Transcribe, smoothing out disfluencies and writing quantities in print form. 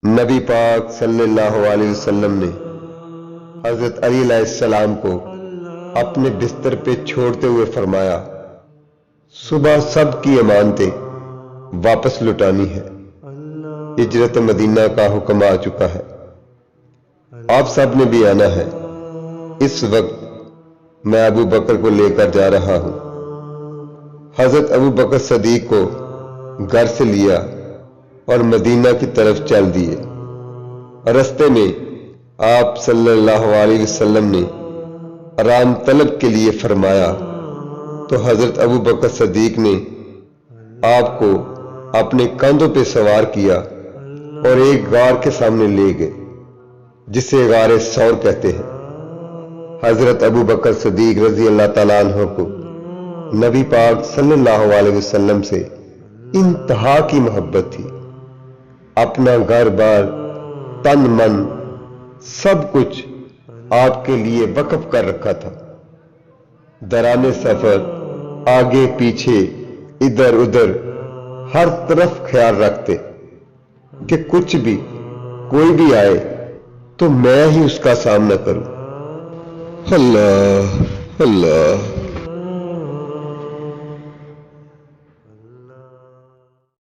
نبی پاک صلی اللہ علیہ وسلم نے حضرت علی علیہ السلام کو اپنے بستر پہ چھوڑتے ہوئے فرمایا، صبح سب کی امانتیں واپس لٹانی ہے، ہجرت مدینہ کا حکم آ چکا ہے، آپ سب نے بھی آنا ہے۔ اس وقت میں ابو بکر کو لے کر جا رہا ہوں۔ حضرت ابو بکر صدیق کو گھر سے لیا اور مدینہ کی طرف چل دیے۔ رستے میں آپ صلی اللہ علیہ وسلم نے آرام طلب کے لیے فرمایا تو حضرت ابو بکر صدیق نے آپ کو اپنے کندھوں پہ سوار کیا اور ایک غار کے سامنے لے گئے جسے غار ثور کہتے ہیں۔ حضرت ابو بکر صدیق رضی اللہ تعالیٰ عنہ کو نبی پاک صلی اللہ علیہ وسلم سے انتہا کی محبت تھی۔ اپنا گھر بار، تن من، سب کچھ آپ کے لیے وقف کر رکھا تھا۔ دوران سفر آگے پیچھے ادھر ادھر ہر طرف خیال رکھتے کہ کچھ بھی کوئی بھی آئے تو میں ہی اس کا سامنا کروں۔ اللہ اللہ۔